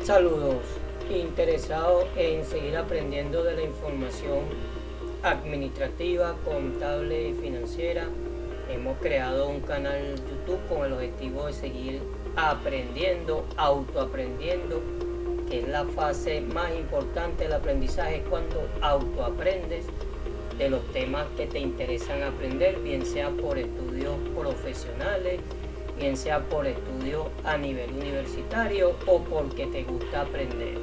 Saludos, interesado en seguir aprendiendo de la información administrativa, contable y financiera. Hemos creado un canal YouTube con el objetivo de seguir aprendiendo, autoaprendiendo, que es la fase más importante del aprendizaje, cuando autoaprendes de los temas que te interesan aprender, bien sea por estudios profesionales, bien sea por estudios a nivel universitario o porque te gusta aprender.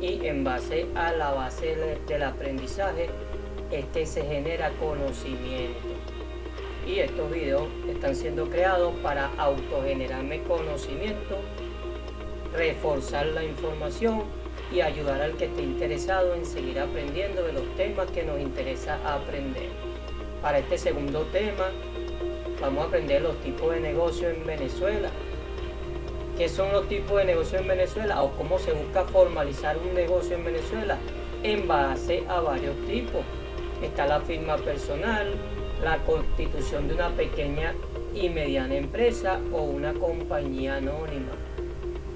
Y en base a la base del aprendizaje es que se genera conocimiento. Y estos videos están siendo creados para autogenerarme conocimiento, reforzar la información y ayudar al que esté interesado en seguir aprendiendo de los temas que nos interesa aprender. Para este segundo tema vamos a aprender los tipos de negocio en Venezuela. ¿Qué son los tipos de negocio en Venezuela? O cómo se busca formalizar un negocio en Venezuela en base a varios tipos. Está la firma personal, la constitución de una pequeña y mediana empresa o una compañía anónima.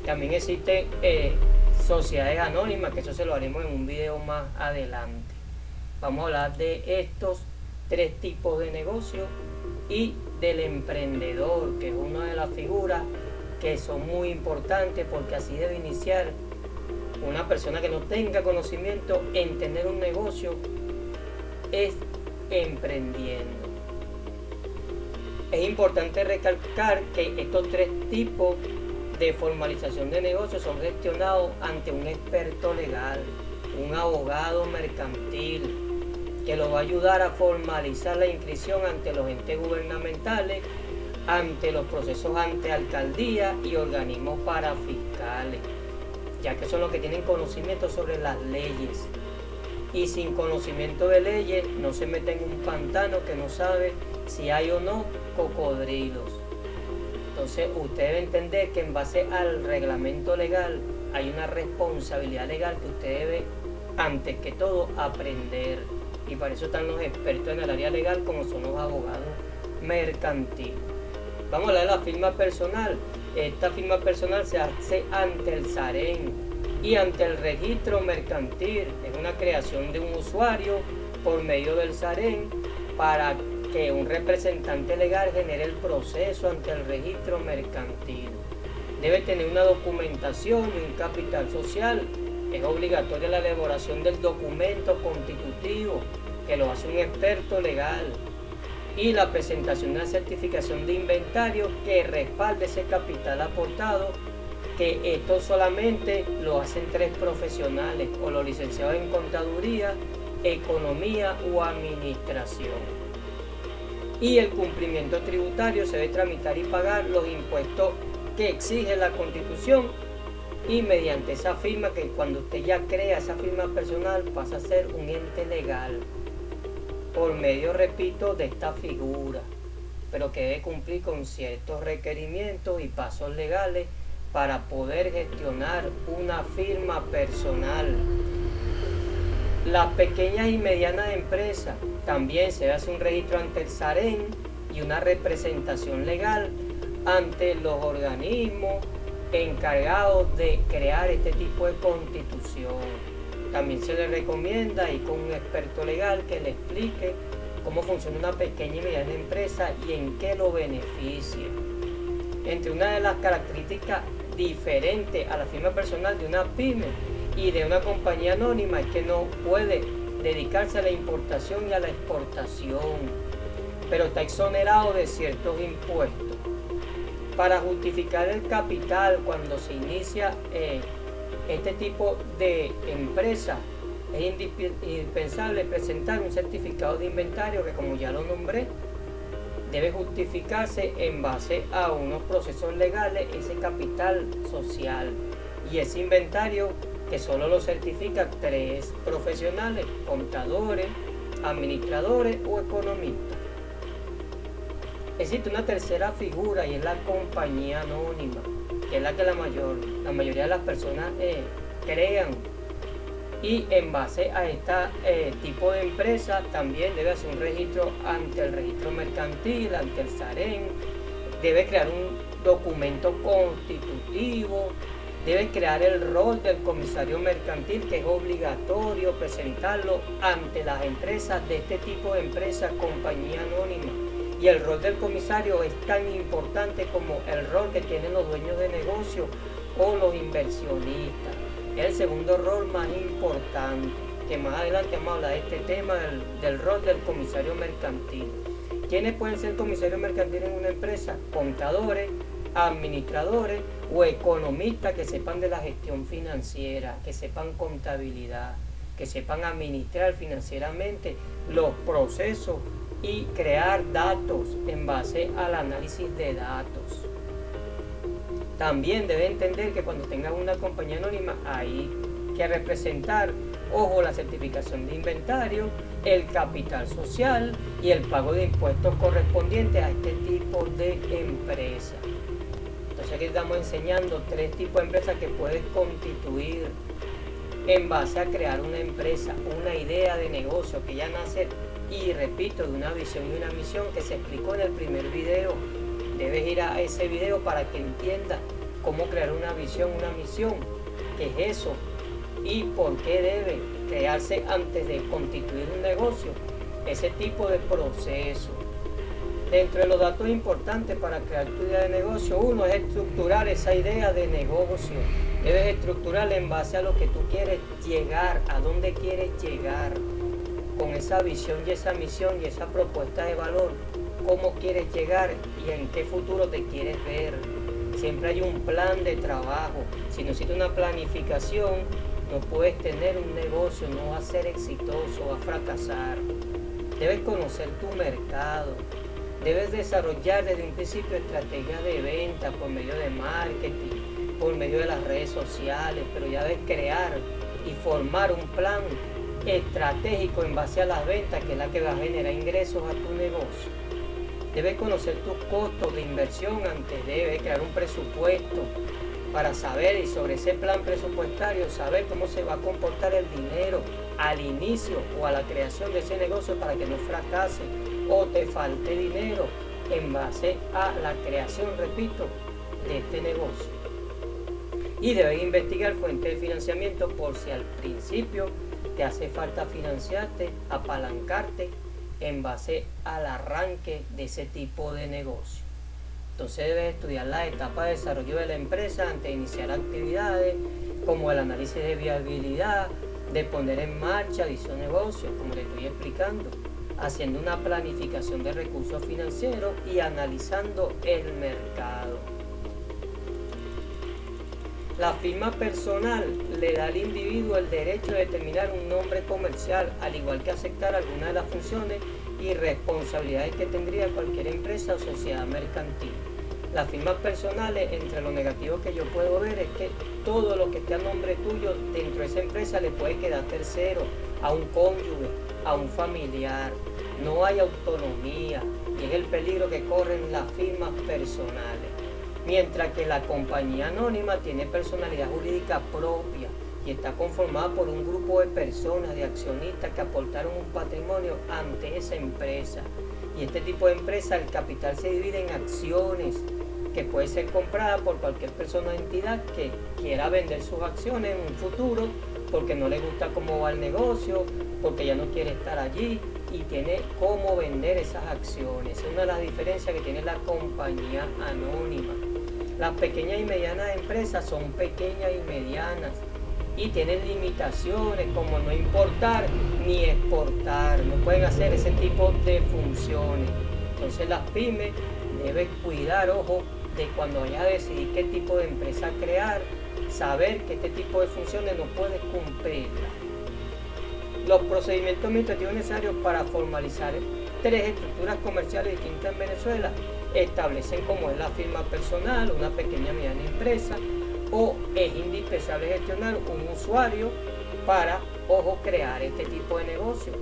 También existen sociedades anónimas, que eso se lo haremos en un video más adelante. Vamos a hablar de estos tres tipos de negocio y del emprendedor, que es una de las figuras que son muy importantes, porque así debe iniciar una persona que no tenga conocimiento en tener un negocio, es emprendiendo. Es importante recalcar que estos tres tipos de formalización de negocios son gestionados ante un experto legal, un abogado mercantil, que lo va a ayudar a formalizar la inscripción ante los entes gubernamentales, ante los procesos ante alcaldía y organismos parafiscales, ya que son los que tienen conocimiento sobre las leyes. Y sin conocimiento de leyes no se mete en un pantano que no sabe si hay o no cocodrilos. Entonces usted debe entender que en base al reglamento legal hay una responsabilidad legal que usted debe, antes que todo, aprender. Y para eso están los expertos en el área legal, como son los abogados mercantiles. Vamos a hablar de la firma personal. Esta firma personal se hace ante el SAREN y ante el registro mercantil. Es una creación de un usuario por medio del SAREN para que un representante legal genere el proceso ante el registro mercantil. Debe tener una documentación y un capital social. Es obligatoria la elaboración del documento constitutivo, que lo hace un experto legal, y la presentación de una certificación de inventario que respalde ese capital aportado, que esto solamente lo hacen tres profesionales, o los licenciados en contaduría, economía o administración. Y el cumplimiento tributario, se debe tramitar y pagar los impuestos que exige la Constitución, y mediante esa firma, que cuando usted ya crea esa firma personal pasa a ser un ente legal, por medio, repito, de esta figura, pero que debe cumplir con ciertos requerimientos y pasos legales para poder gestionar una firma personal. Las pequeñas y medianas empresas también se hace un registro ante el SAREN y una representación legal ante los organismos encargados de crear este tipo de constitución. También se le recomienda ir con un experto legal que le explique cómo funciona una pequeña y mediana empresa y en qué lo beneficia. Entre una de las características diferentes a la firma personal de una pyme y de una compañía anónima es que no puede dedicarse a la importación y a la exportación, pero está exonerado de ciertos impuestos. Para justificar el capital cuando se inicia este tipo de empresa, es indispensable presentar un certificado de inventario que, como ya lo nombré, debe justificarse en base a unos procesos legales ese capital social, y ese inventario que solo lo certifican tres profesionales: contadores, administradores o economistas. Existe una tercera figura, y es la compañía anónima, que es la que la mayoría de las personas crean. Y en base a este tipo de empresa también debe hacer un registro ante el registro mercantil, ante el SAREN. Debe crear un documento constitutivo debe crear el rol del comisario mercantil, que es obligatorio presentarlo ante las empresas de este tipo de empresas, compañía anónima. Y el rol del comisario es tan importante como el rol que tienen los dueños de negocio o los inversionistas. Es el segundo rol más importante, que más adelante vamos a hablar de este tema del rol del comisario mercantil. ¿Quiénes pueden ser comisarios mercantiles en una empresa? Contadores, administradores o economistas que sepan de la gestión financiera, que sepan contabilidad, que sepan administrar financieramente los procesos y crear datos en base al análisis de datos. También debe entender que cuando tengan una compañía anónima hay que representar, ojo, la certificación de inventario, el capital social y el pago de impuestos correspondientes a este tipo de empresa. Entonces aquí estamos enseñando 3 tipos de empresas que puedes constituir en base a crear una empresa, una idea de negocio que ya nace, y repito, de una visión y una misión que se explicó en el primer video. Debes ir a ese video para que entiendas cómo crear una visión, una misión, qué es eso y por qué debe crearse antes de constituir un negocio, ese tipo de proceso. Dentro de los datos importantes para crear tu idea de negocio, uno es estructurar esa idea de negocio. Debes estructurarla en base a lo que tú quieres llegar, a dónde quieres llegar, con esa visión y esa misión y esa propuesta de valor, cómo quieres llegar y en qué futuro te quieres ver. Siempre hay un plan de trabajo. Si no existe una planificación, no puedes tener un negocio, no va a ser exitoso, va a fracasar. Debes conocer tu mercado. Debes desarrollar desde un principio estrategias de venta por medio de marketing, por medio de las redes sociales, pero ya debes crear y formar un plan estratégico en base a las ventas, que es la que va a generar ingresos a tu negocio. Debes conocer tus costos de inversión antes, debes crear un presupuesto para saber, y sobre ese plan presupuestario, saber cómo se va a comportar el dinero al inicio o a la creación de ese negocio para que no fracase o te falte dinero en base a la creación, repito, de este negocio. Y debes investigar fuentes de financiamiento por si al principio te hace falta financiarte, apalancarte en base al arranque de ese tipo de negocio. Entonces debes estudiar la etapa de desarrollo de la empresa antes de iniciar actividades como el análisis de viabilidad, de poner en marcha dicho negocio, como le estoy explicando, haciendo una planificación de recursos financieros y analizando el mercado. La firma personal le da al individuo el derecho de determinar un nombre comercial, al igual que aceptar algunas de las funciones y responsabilidades que tendría cualquier empresa o sociedad mercantil. Las firmas personales, entre lo negativo que yo puedo ver, es que todo lo que esté a nombre tuyo dentro de esa empresa le puede quedar tercero, a un cónyuge, a un familiar. No hay autonomía y es el peligro que corren las firmas personales. Mientras que la compañía anónima tiene personalidad jurídica propia y está conformada por un grupo de personas, de accionistas que aportaron un patrimonio ante esa empresa. Y este tipo de empresa, el capital se divide en acciones que puede ser comprada por cualquier persona o entidad que quiera vender sus acciones en un futuro porque no le gusta cómo va el negocio, porque ya no quiere estar allí y tiene cómo vender esas acciones. Es una de las diferencias que tiene la compañía anónima. Las pequeñas y medianas empresas son pequeñas y medianas y tienen limitaciones como no importar ni exportar, no pueden hacer ese tipo de funciones. Entonces las pymes deben cuidar, ojo, de cuando vayas a decidir qué tipo de empresa crear, saber que este tipo de funciones no puedes cumplirlas. Los procedimientos administrativos necesarios para formalizar 3 estructuras comerciales distintas en Venezuela establecen cómo es la firma personal, una pequeña y mediana empresa, o es indispensable gestionar un usuario para, ojo, crear este tipo de negocio,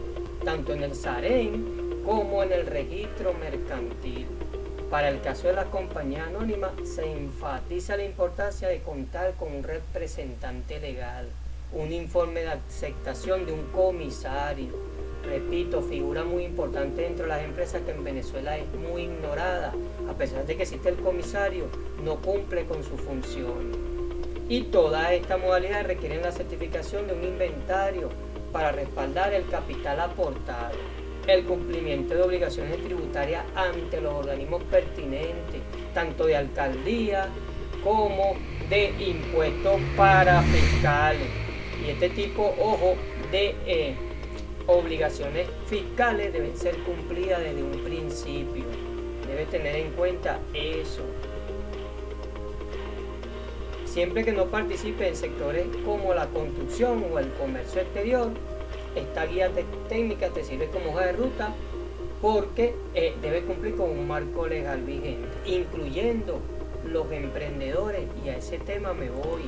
tanto en el SAREN como en el registro mercantil. Para el caso de la compañía anónima, se enfatiza la importancia de contar con un representante legal, un informe de aceptación de un comisario. Repito, figura muy importante dentro de las empresas que en Venezuela es muy ignorada. A pesar de que existe el comisario, no cumple con sus funciones. Y todas estas modalidades requieren la certificación de un inventario para respaldar el capital aportado, el cumplimiento de obligaciones tributarias ante los organismos pertinentes, tanto de alcaldía como de impuestos para fiscales. Y este tipo, ojo, de obligaciones fiscales deben ser cumplidas desde un principio. Debe tener en cuenta eso. Siempre que no participe en sectores como la construcción o el comercio exterior, esta guía técnica te sirve como hoja de ruta porque debe cumplir con un marco legal vigente, incluyendo los emprendedores, y a ese tema me voy.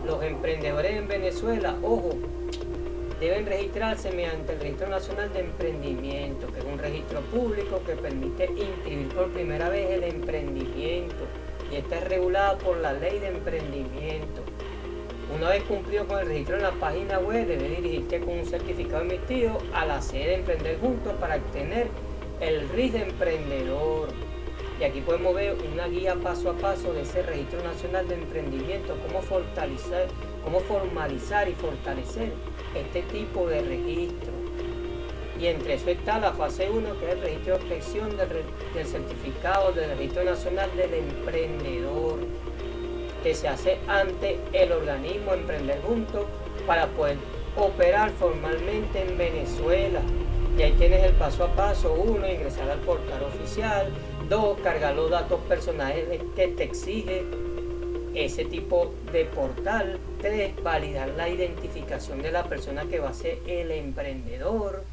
Los emprendedores en Venezuela, ojo, deben registrarse mediante el Registro Nacional de Emprendimiento, que es un registro público que permite inscribir por primera vez el emprendimiento, y está regulada por la Ley de Emprendimiento. Una vez cumplido con el registro en la página web, debe dirigirte con un certificado emitido a la sede de Emprender Juntos para obtener el RIS de emprendedor. Y aquí podemos ver una guía paso a paso de ese Registro Nacional de Emprendimiento, cómo formalizar y fortalecer este tipo de registro. Y entre eso está la fase 1, que es el registro de obtención del certificado del Registro Nacional del Emprendedor, que se hace ante el organismo Emprender Juntos para poder operar formalmente en Venezuela. Y ahí tienes el paso a paso: 1, ingresar al portal oficial; 2, cargar los datos personales que te exige ese tipo de portal; 3, validar la identificación de la persona que va a ser el emprendedor;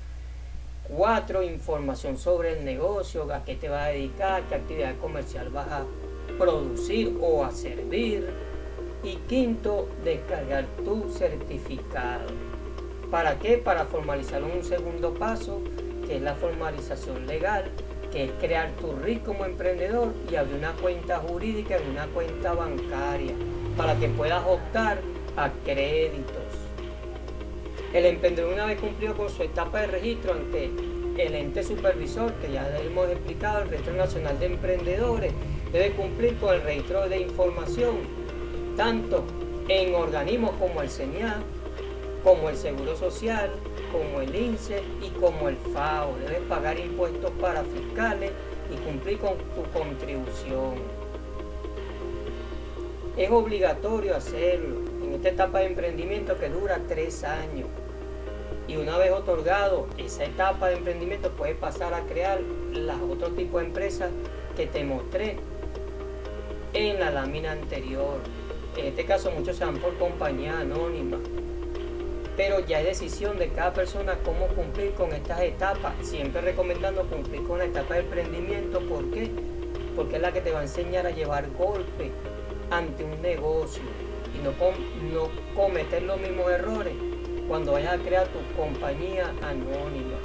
4, información sobre el negocio, a qué te vas a dedicar, qué actividad comercial vas a producir o a servir; y 5, descargar tu certificado. ¿Para qué? Para formalizarlo en un segundo paso, que es la formalización legal, que es crear tu RIS como emprendedor y abrir una cuenta jurídica en una cuenta bancaria para que puedas optar a créditos. El emprendedor, una vez cumplido con su etapa de registro ante el ente supervisor, que ya hemos explicado, el Registro Nacional de Emprendedores, debe cumplir con el registro de información, tanto en organismos como el CENIA, como el Seguro Social, como el INSEE y como el FAO. Debes pagar impuestos para fiscales y cumplir con tu contribución. Es obligatorio hacerlo en esta etapa de emprendimiento, que dura 3 años. Y una vez otorgado esa etapa de emprendimiento, puedes pasar a crear los otros tipos de empresas que te mostré en la lámina anterior. En este caso muchos se van por compañía anónima, pero ya es decisión de cada persona cómo cumplir con estas etapas, siempre recomendando cumplir con la etapa de emprendimiento. ¿Por qué? Porque es la que te va a enseñar a llevar golpe ante un negocio y no cometer los mismos errores cuando vayas a crear tu compañía anónima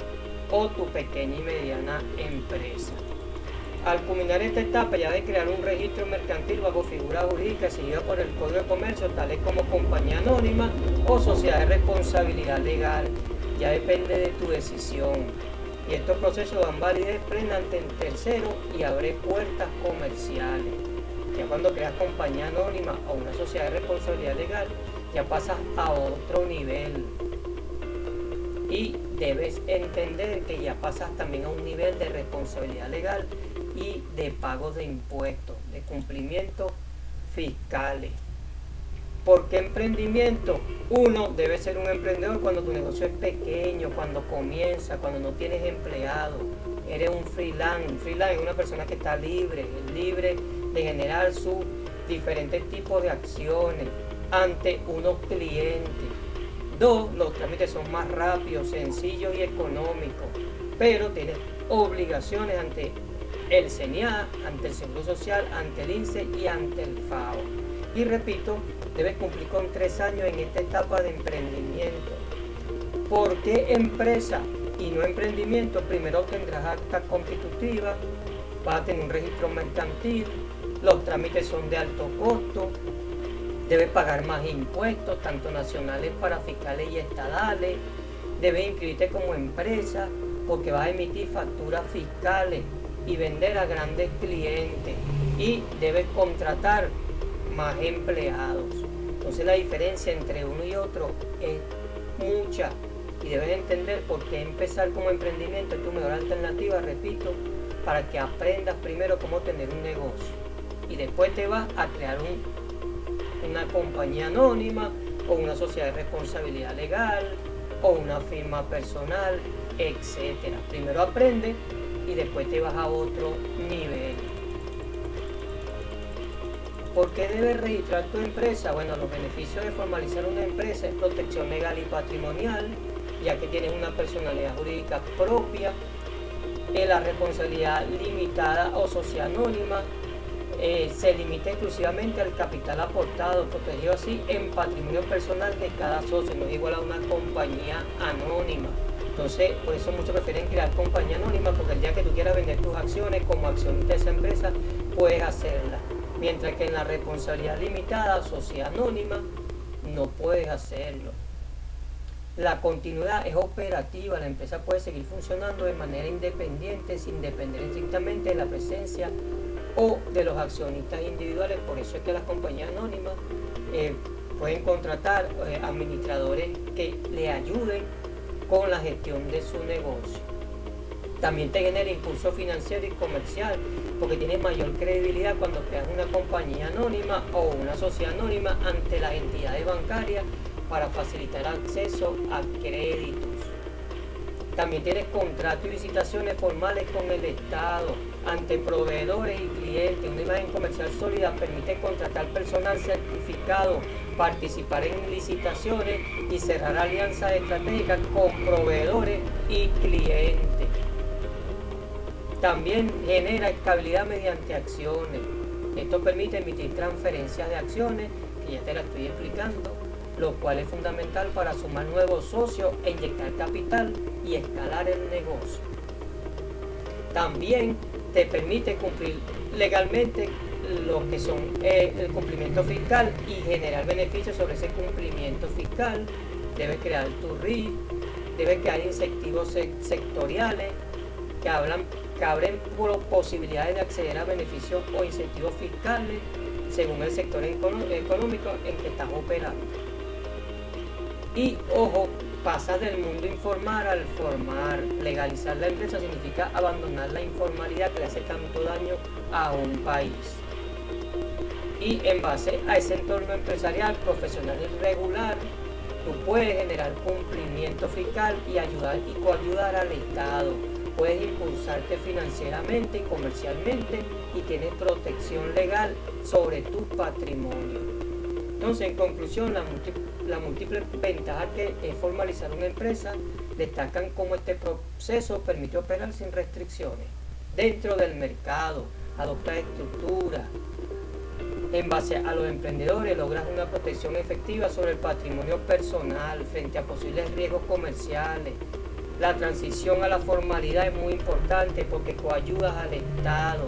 o tu pequeña y mediana empresa. Al culminar esta etapa ya de crear un registro mercantil bajo figura jurídica seguida por el Código de Comercio, tales como compañía anónima o sociedad de responsabilidad legal, ya depende de tu decisión. Y estos procesos dan validez plena ante el tercero y abre puertas comerciales. Ya cuando creas compañía anónima o una sociedad de responsabilidad legal, ya pasas a otro nivel. Y debes entender que ya pasas también a un nivel de responsabilidad legal y de pagos de impuestos, de cumplimiento fiscales. ¿Por qué emprendimiento? Uno, debe ser un emprendedor cuando tu negocio es pequeño, cuando comienza, cuando no tienes empleado, eres un freelance. Un freelance es una persona que está libre de generar sus diferentes tipos de acciones ante unos clientes. 2, los trámites son más rápidos, sencillos y económicos, pero tienes obligaciones ante el CENIA, ante el Seguro Social, ante el INSEE y ante el FAO. Y repito, debes cumplir con 3 años en esta etapa de emprendimiento. ¿Por qué empresa y no emprendimiento? Primero tendrás acta constitutiva, vas a tener un registro mercantil, los trámites son de alto costo, debes pagar más impuestos, tanto nacionales para fiscales y estadales, debes inscribirte como empresa porque vas a emitir facturas fiscales y vender a grandes clientes, y debes contratar más empleados. Entonces la diferencia entre uno y otro es mucha y debes entender por qué empezar como emprendimiento es tu mejor alternativa, repito, para que aprendas primero cómo tener un negocio y después te vas a crear una compañía anónima o una sociedad de responsabilidad legal o una firma personal, etcétera. Primero aprende y después te vas a otro nivel. ¿Por qué debes registrar tu empresa? Bueno, los beneficios de formalizar una empresa es protección legal y patrimonial, ya que tienes una personalidad jurídica propia, la responsabilidad limitada o sociedad anónima, se limita exclusivamente al capital aportado, protegido así en patrimonio personal de cada socio, no es igual a una compañía anónima. Entonces, por eso muchos prefieren crear compañía anónima, porque el día que tú quieras vender tus acciones como accionista de esa empresa, puedes hacerla. Mientras que en la responsabilidad limitada, sociedad anónima, no puedes hacerlo. La continuidad es operativa, la empresa puede seguir funcionando de manera independiente, sin depender estrictamente de la presencia o de los accionistas individuales. Por eso es que las compañías anónimas pueden contratar administradores que le ayuden con la gestión de su negocio. También te genera impulso financiero y comercial, porque tienes mayor credibilidad cuando creas una compañía anónima o una sociedad anónima ante las entidades bancarias para facilitar acceso a créditos. También tienes contratos y visitaciones formales con el Estado ante proveedores y clientes. Una imagen comercial sólida permite contratar personal certificado, participar en licitaciones y cerrar alianzas estratégicas con proveedores y clientes. También genera estabilidad mediante acciones. Esto permite emitir transferencias de acciones, que ya te la estoy explicando, lo cual es fundamental para sumar nuevos socios e inyectar capital y escalar el negocio. También te permite cumplir legalmente lo que son el cumplimiento fiscal y generar beneficios sobre ese cumplimiento fiscal. Debes crear tu RIF, debes crear incentivos sectoriales que abren posibilidades de acceder a beneficios o incentivos fiscales según el sector económico en que estás operando. Y ojo, pasas del mundo informal al formal. Legalizar la empresa significa abandonar la informalidad que le hace tanto daño a un país. Y en base a ese entorno empresarial, profesional y regular, tú puedes generar cumplimiento fiscal y coayudar al Estado. Puedes impulsarte financieramente y comercialmente y tienes protección legal sobre tu patrimonio. Entonces, en conclusión, las múltiples ventajas que es formalizar una empresa destacan cómo este proceso permite operar sin restricciones dentro del mercado, adoptar estructuras. En base a los emprendedores logras una protección efectiva sobre el patrimonio personal frente a posibles riesgos comerciales. La transición a la formalidad es muy importante porque coayudas al Estado,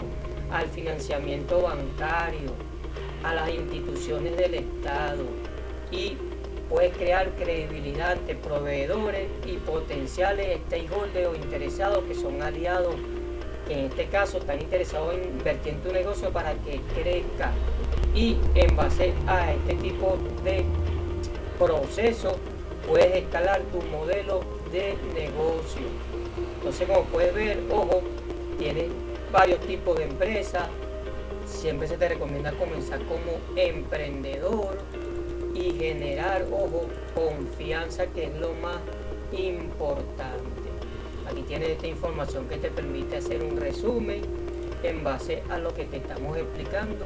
al financiamiento bancario, a las instituciones del Estado y puedes crear credibilidad ante proveedores y potenciales stakeholders o interesados que son aliados, que en este caso están interesados en invertir en tu negocio para que crezca. Y en base a este tipo de proceso puedes escalar tu modelo de negocio. Entonces, como puedes ver, ojo, tienes varios tipos de empresas. Siempre se te recomienda comenzar como emprendedor y generar, ojo, confianza, que es lo más importante. Aquí tienes esta información que te permite hacer un resumen en base a lo que te estamos explicando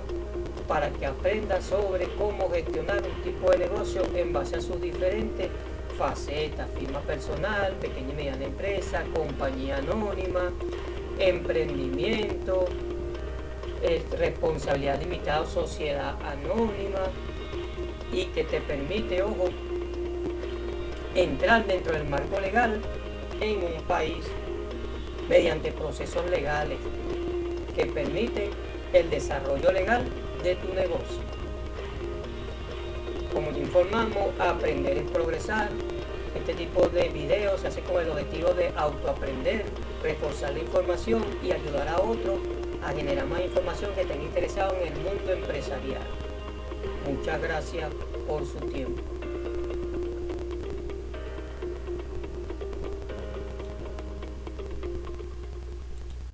para que aprendas sobre cómo gestionar un tipo de negocio en base a sus diferentes facetas: firma personal, pequeña y mediana empresa, compañía anónima, emprendimiento, responsabilidad limitada o sociedad anónima, y que te permite, ojo, entrar dentro del marco legal en un país mediante procesos legales que permiten el desarrollo legal de tu negocio. Como ya informamos, aprender es progresar. Este tipo de videos se hace con el objetivo de autoaprender, reforzar la información y ayudar a otros a generar más información que estén interesados en el mundo empresarial. Muchas gracias por su tiempo.